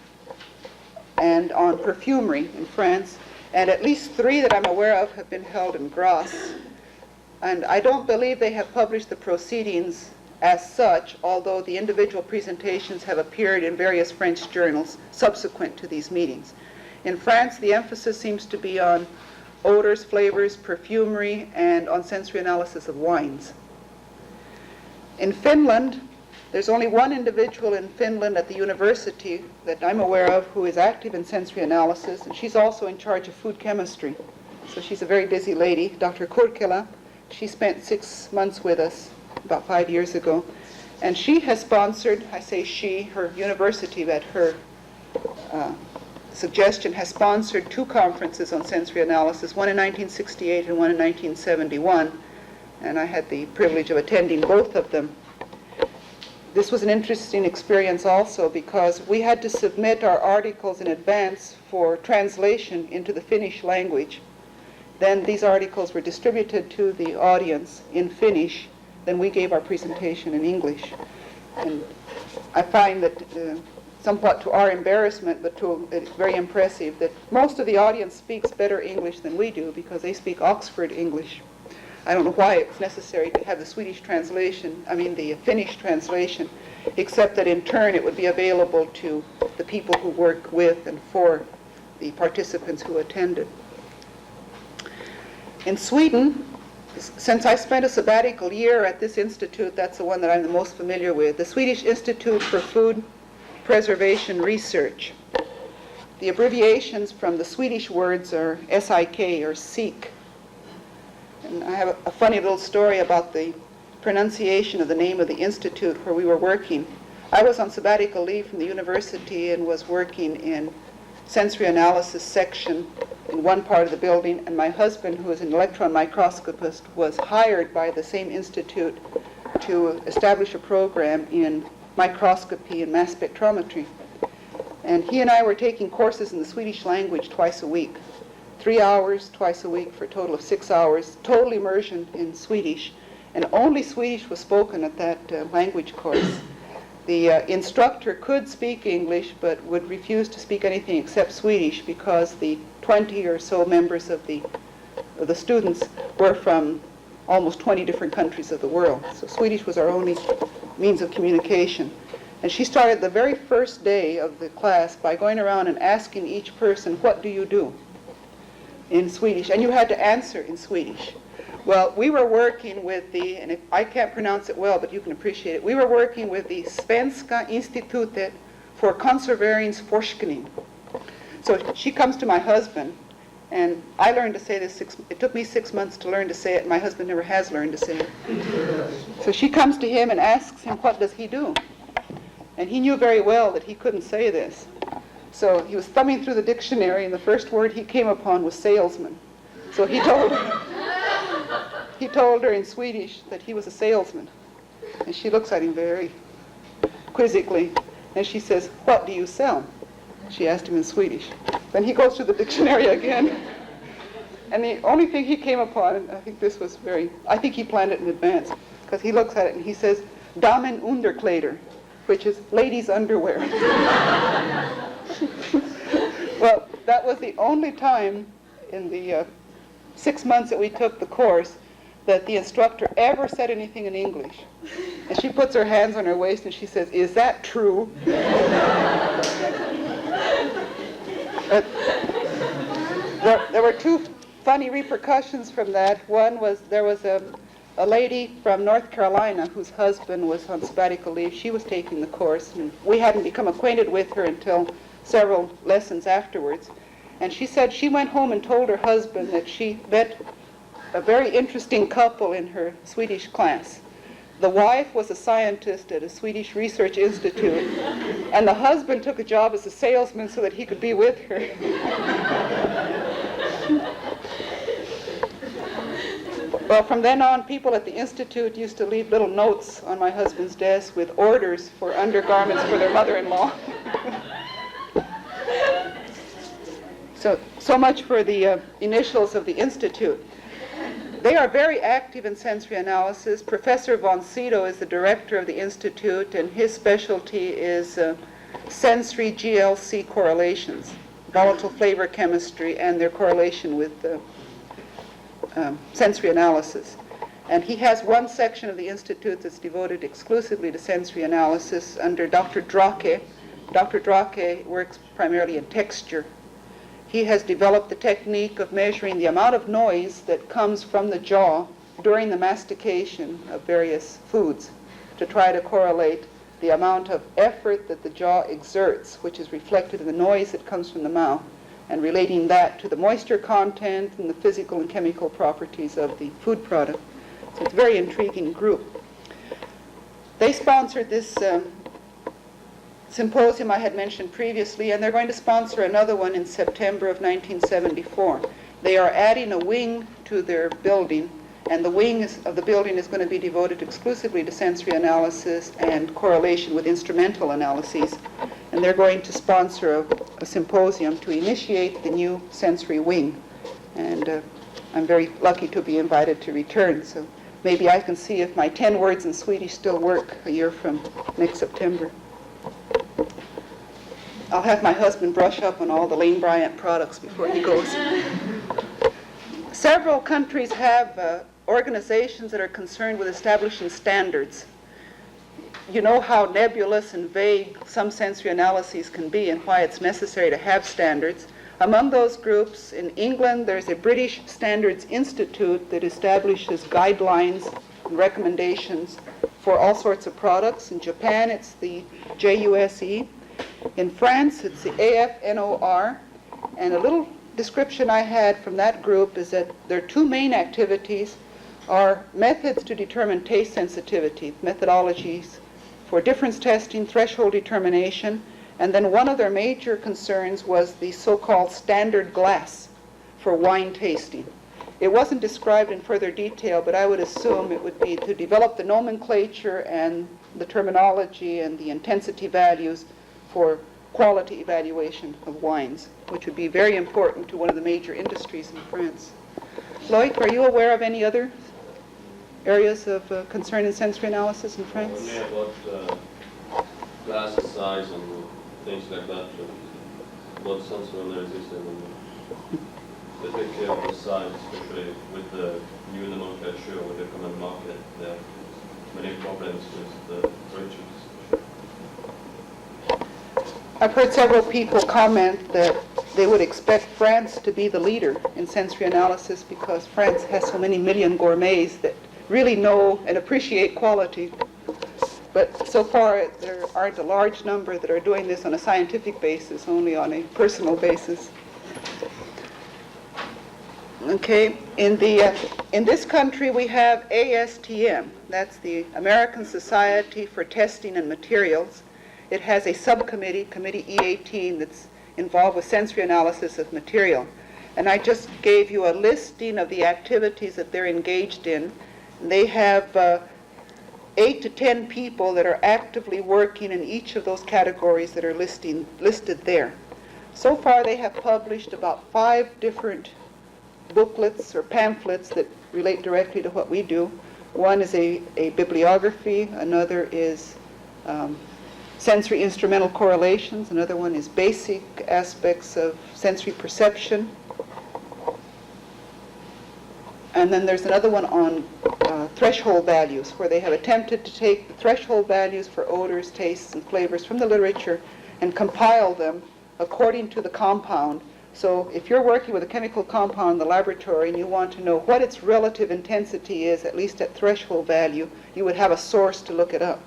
and on perfumery in France, and at least 3 that I'm aware of have been held in Grasse. And I don't believe they have published the proceedings as such, although the individual presentations have appeared in various French journals subsequent to these meetings. In France, the emphasis seems to be on odors, flavors, perfumery, and on sensory analysis of wines. In Finland, there's only one individual in Finland at the university that I'm aware of who is active in sensory analysis, and she's also in charge of food chemistry. So she's a very busy lady, Dr. Kurkila. She spent 6 months with us about 5 years ago, and she has sponsored, I say she, her university at her suggestion has sponsored 2 conferences on sensory analysis, one in 1968 and one in 1971. And I had the privilege of attending both of them. This was an interesting experience also because we had to submit our articles in advance for translation into the Finnish language. Then these articles were distributed to the audience in Finnish. Then we gave our presentation in English. And I find that somewhat to our embarrassment, but it's very impressive that most of the audience speaks better English than we do because they speak Oxford English. I don't know why it's necessary to have the Finnish translation, except that in turn it would be available to the people who work with and for the participants who attended. In Sweden, since I spent a sabbatical year at this institute, that's the one that I'm the most familiar with, the Swedish Institute for Food Preservation Research. The abbreviations from the Swedish words are SIK, or SIK. And I have a funny little story about the pronunciation of the name of the institute where we were working. I was on sabbatical leave from the university and was working in sensory analysis section in one part of the building, and my husband, who is an electron microscopist, was hired by the same institute to establish a program in microscopy and mass spectrometry. And he and I were taking courses in the Swedish language twice a week. 3 hours twice a week for a total of 6 hours, total immersion in Swedish, and only Swedish was spoken at that language course. The instructor could speak English but would refuse to speak anything except Swedish because the 20 or so members of the students were from almost 20 different countries of the world. So Swedish was our only means of communication. And she started the very first day of the class by going around and asking each person, "What do you do?" in Swedish, and you had to answer in Swedish. Well, we were working with and I can't pronounce it well, but you can appreciate it, we were working with the Svenska Institutet för Konserveringsforskning. So she comes to my husband, and I learned to say this, it took me 6 months to learn to say it, my husband never has learned to say it. So she comes to him and asks him, what does he do? And he knew very well that he couldn't say this. So he was thumbing through the dictionary, and the first word he came upon was salesman. So he told her in Swedish that he was a salesman. And she looks at him very quizzically, and she says, "What do you sell?" She asked him in Swedish. Then he goes to the dictionary again, and the only thing he came upon, and I think I think he planned it in advance, because he looks at it and he says, "Damen Underkleider," which is ladies' underwear. Well, that was the only time in the 6 months that we took the course that the instructor ever said anything in English. And she puts her hands on her waist and she says, "Is that true?" There were two funny repercussions from that. One was there was a lady from North Carolina whose husband was on sabbatical leave. She was taking the course, and we hadn't become acquainted with her until several lessons afterwards. And she said she went home and told her husband that she met a very interesting couple in her Swedish class. The wife was a scientist at a Swedish research institute, and the husband took a job as a salesman so that he could be with her. Well, from then on, people at the institute used to leave little notes on my husband's desk with orders for undergarments for their mother-in-law. So much for the initials of the institute. They are very active in sensory analysis. Professor von Sydow is the director of the institute, and his specialty is sensory GLC correlations, volatile flavor chemistry, and their correlation with sensory analysis. And he has one section of the institute that's devoted exclusively to sensory analysis under Dr. Drake. Dr. Drake works primarily in texture. He has developed the technique of measuring the amount of noise that comes from the jaw during the mastication of various foods to try to correlate the amount of effort that the jaw exerts, which is reflected in the noise that comes from the mouth, and relating that to the moisture content and the physical and chemical properties of the food product. So it's a very intriguing group. They sponsored this symposium I had mentioned previously, and they're going to sponsor another one in September of 1974. They are adding a wing to their building, and the wing of the building is going to be devoted exclusively to sensory analysis and correlation with instrumental analyses. And they're going to sponsor a symposium to initiate the new sensory wing. And I'm very lucky to be invited to return, so maybe I can see if my 10 words in Swedish still work a year from next September. I'll have my husband brush up on all the Lane Bryant products before he goes. Several countries have organizations that are concerned with establishing standards. You know how nebulous and vague some sensory analyses can be and why it's necessary to have standards. Among those groups, in England, there's a British Standards Institute that establishes guidelines and recommendations for all sorts of products. In Japan, it's the JUSE. In France, it's the AFNOR. And a little description I had from that group is that their two main activities are methods to determine taste sensitivity, methodologies for difference testing, threshold determination, and then one of their major concerns was the so-called standard glass for wine tasting. It wasn't described in further detail, but I would assume it would be to develop the nomenclature and the terminology and the intensity values for quality evaluation of wines, which would be very important to one of the major industries in France. Loic, are you aware of any other areas of concern in sensory analysis in France? Only about glass size and things like that, about sensory analysis and they take care of the size, especially with the new nomenclature with the common market. There are many problems with the ratios. I've heard several people comment that they would expect France to be the leader in sensory analysis because France has so many million gourmets that really know and appreciate quality. But so far, there aren't a large number that are doing this on a scientific basis, only on a personal basis. Okay, in this country we have ASTM, that's the American Society for Testing and Materials, it has a subcommittee, Committee E18, that's involved with sensory analysis of material. And I just gave you a listing of the activities that they're engaged in. And they have 8 to 10 people that are actively working in each of those categories that are listed there. So far, they have published about 5 different booklets or pamphlets that relate directly to what we do. One is a bibliography, another is sensory instrumental correlations, another one is basic aspects of sensory perception, and then there's another one on threshold values, where they have attempted to take the threshold values for odors, tastes, and flavors from the literature and compile them according to the compound. So if you're working with a chemical compound in the laboratory and you want to know what its relative intensity is, at least at threshold value, you would have a source to look it up.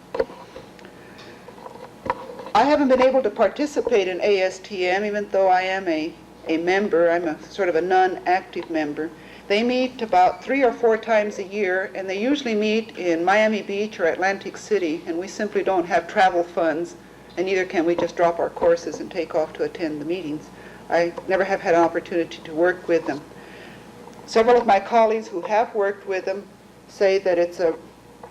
I haven't been able to participate in ASTM, even though I am a member. I'm a sort of a non-active member. They meet about 3 or 4 times a year, and they usually meet in Miami Beach or Atlantic City, and we simply don't have travel funds, and neither can we just drop our courses and take off to attend the meetings. I never have had an opportunity to work with them. Several of my colleagues who have worked with them say that it's a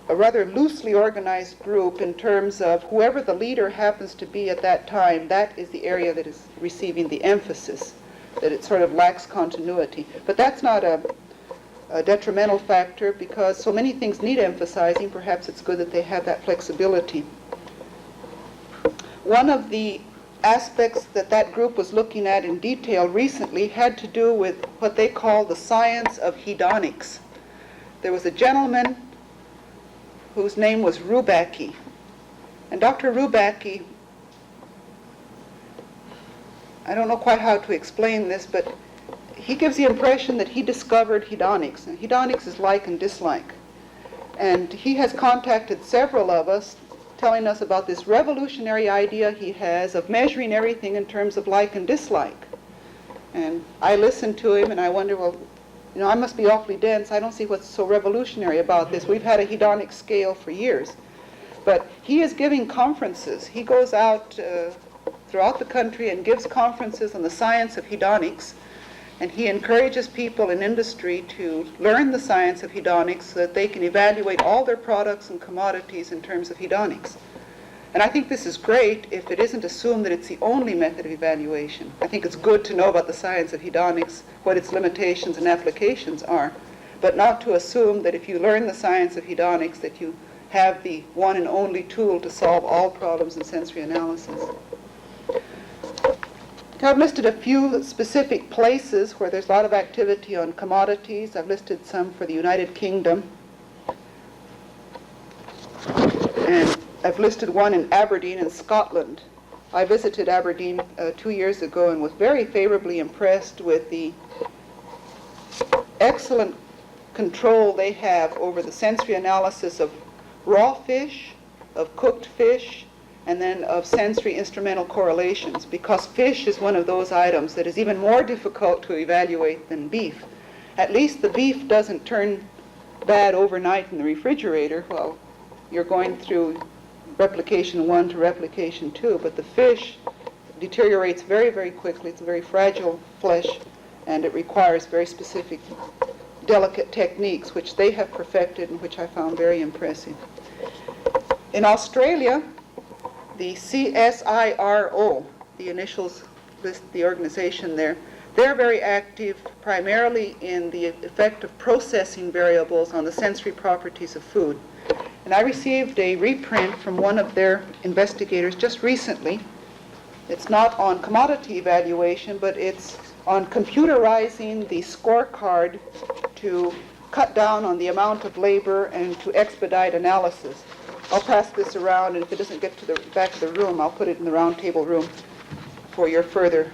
rather loosely organized group in terms of whoever the leader happens to be at that time, that is the area that is receiving the emphasis, that it sort of lacks continuity. But that's not a detrimental factor, because so many things need emphasizing. Perhaps it's good that they have that flexibility. One of the aspects that that group was looking at in detail recently had to do with what they call the science of hedonics. There was a gentleman whose name was Rubacki. And Dr. Rubacki, I don't know quite how to explain this, but he gives the impression that he discovered hedonics. And hedonics is like and dislike. And he has contacted several of us telling us about this revolutionary idea he has of measuring everything in terms of like and dislike. And I listen to him and I wonder, well, you know, I must be awfully dense. I don't see what's so revolutionary about this. We've had a hedonic scale for years. But he is giving conferences. He goes out throughout the country and gives conferences on the science of hedonics. And he encourages people in industry to learn the science of hedonics so that they can evaluate all their products and commodities in terms of hedonics. And I think this is great if it isn't assumed that it's the only method of evaluation. I think it's good to know about the science of hedonics, what its limitations and applications are, but not to assume that if you learn the science of hedonics that you have the one and only tool to solve all problems in sensory analysis. I've listed a few specific places where there's a lot of activity on commodities. I've listed some for the United Kingdom. And I've listed one in Aberdeen in Scotland. I visited Aberdeen 2 years ago and was very favorably impressed with the excellent control they have over the sensory analysis of raw fish, of cooked fish, and then of sensory instrumental correlations, because fish is one of those items that is even more difficult to evaluate than beef. At least the beef doesn't turn bad overnight in the refrigerator while you're going through replication 1 to replication 2, but the fish deteriorates very, very quickly. It's a very fragile flesh, and it requires very specific, delicate techniques, which they have perfected and which I found very impressive. In Australia, the CSIRO, the initials list the organization there, they're very active primarily in the effect of processing variables on the sensory properties of food. And I received a reprint from one of their investigators just recently. It's not on commodity evaluation, but it's on computerizing the scorecard to cut down on the amount of labor and to expedite analysis. I'll pass this around, and if it doesn't get to the back of the room, I'll put it in the round table room for your further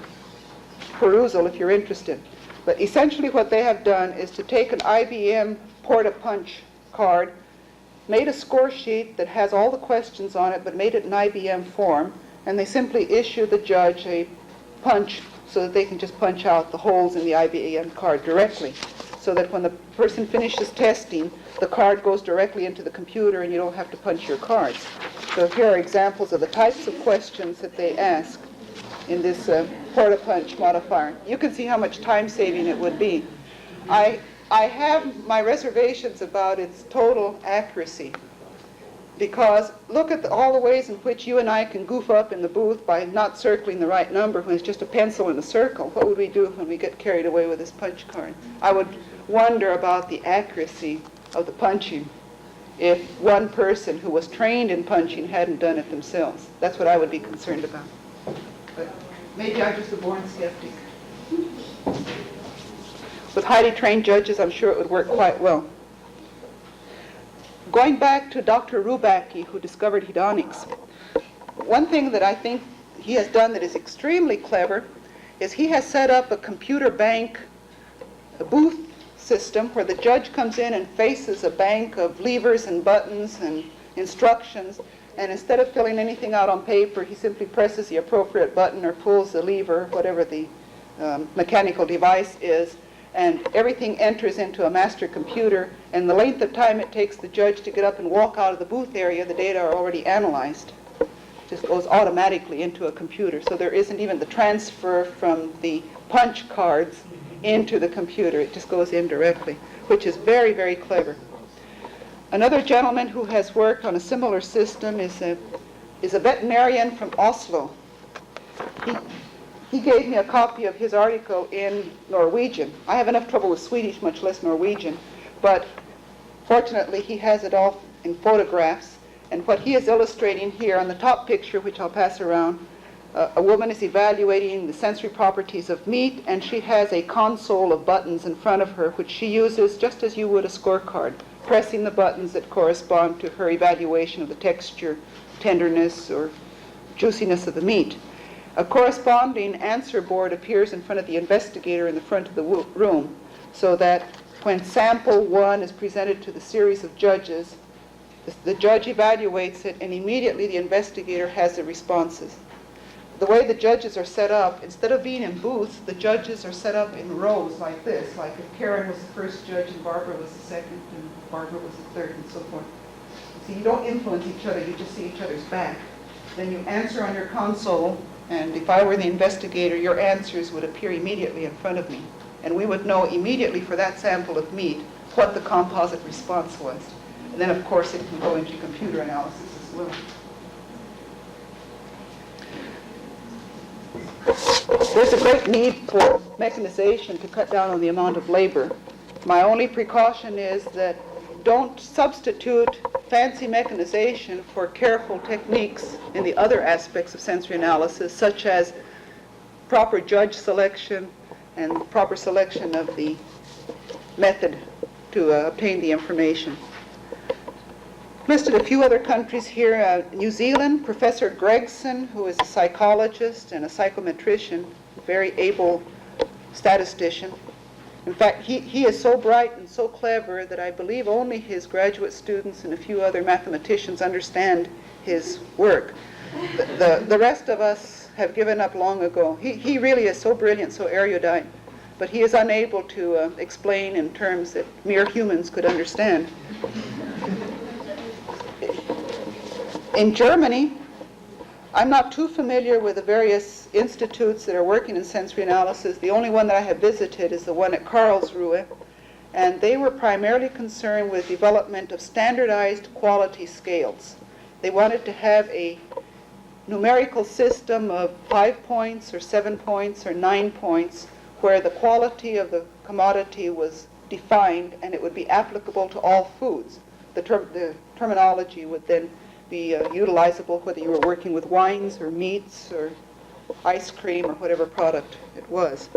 perusal if you're interested. But essentially what they have done is to take an IBM Port-a-Punch card, made a score sheet that has all the questions on it, but made it in IBM form, and they simply issue the judge a punch so that they can just punch out the holes in the IBM card directly. so that when the person finishes testing, the card goes directly into the computer and you don't have to punch your cards. So here are examples of the types of questions that they ask in this Porta-Punch modifier. You can see how much time saving it would be. I have my reservations about its total accuracy, because look at all the ways in which you and I can goof up in the booth by not circling the right number when it's just a pencil in a circle. What would we do when we get carried away with this punch card? I would wonder about the accuracy of the punching if one person who was trained in punching hadn't done it themselves. That's what I would be concerned about. But maybe I'm just a born skeptic. With highly trained judges, I'm sure it would work quite well. Going back to Dr. Rubacki, who discovered hedonics, one thing that I think he has done that is extremely clever is he has set up a computer bank, a booth system where the judge comes in and faces a bank of levers and buttons and instructions, and instead of filling anything out on paper, he simply presses the appropriate button or pulls the lever, whatever the mechanical device is, and everything enters into a master computer, and the length of time it takes the judge to get up and walk out of the booth area, the data are already analyzed. It just goes automatically into a computer, so there isn't even the transfer from the punch cards into the computer. It just goes in directly, which is very, very clever. Another gentleman who has worked on a similar system is a veterinarian from Oslo. He gave me a copy of his article in Norwegian. I have enough trouble with Swedish, much less Norwegian, but fortunately he has it all in photographs. And what he is illustrating here on the top picture, which I'll pass around, a woman is evaluating the sensory properties of meat, and she has a console of buttons in front of her, which she uses just as you would a scorecard, pressing the buttons that correspond to her evaluation of the texture, tenderness, or juiciness of the meat. A corresponding answer board appears in front of the investigator in the front of the room, so that when sample one is presented to the series of judges, the judge evaluates it, and immediately the investigator has the responses. The way the judges are set up, instead of being in booths, the judges are set up in rows like this, like if Karen was the first judge and Barbara was the second and Barbara was the third and so forth. So you don't influence each other, you just see each other's back. Then you answer on your console, and if I were the investigator, your answers would appear immediately in front of me. And we would know immediately for that sample of meat what the composite response was. And then, of course, it can go into computer analysis as well. There's a great need for mechanization to cut down on the amount of labor. My only precaution is that don't substitute fancy mechanization for careful techniques in the other aspects of sensory analysis, such as proper judge selection and proper selection of the method to obtain the information. Listed a few other countries here. New Zealand, Professor Gregson, who is a psychologist and a psychometrician, very able statistician. In fact, he is so bright and so clever that I believe only his graduate students and a few other mathematicians understand his work. The rest of us have given up long ago. He really is so brilliant, so erudite, but he is unable to explain in terms that mere humans could understand. In Germany, I'm not too familiar with the various institutes that are working in sensory analysis. The only one that I have visited is the one at Karlsruhe, and they were primarily concerned with development of standardized quality scales. They wanted to have a numerical system of 5 points or 7 points or 9 points where the quality of the commodity was defined and it would be applicable to all foods. The terminology would then be utilizable whether you were working with wines or meats or ice cream or whatever product it was.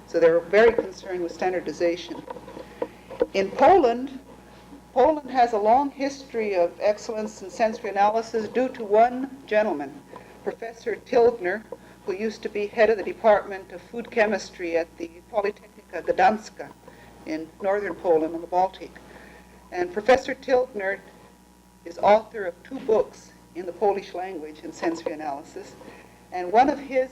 So they were very concerned with standardization. In Poland has a long history of excellence in sensory analysis due to one gentleman, Professor Tilgner, who used to be head of the Department of Food Chemistry at the Politechnika Gdanska in northern Poland on the Baltic. And Professor Tilgner is author of 2 books in the Polish language in sensory analysis. And one of his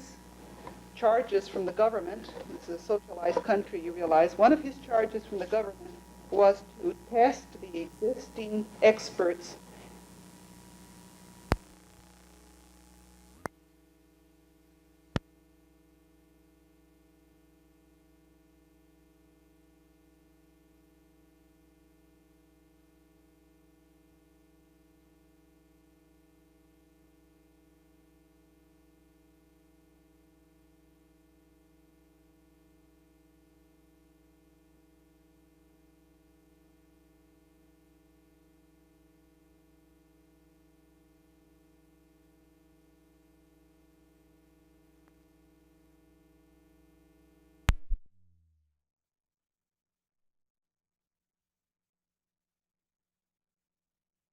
charges from the government, this is a socialized country, you realize, one of his charges from the government was to test the existing experts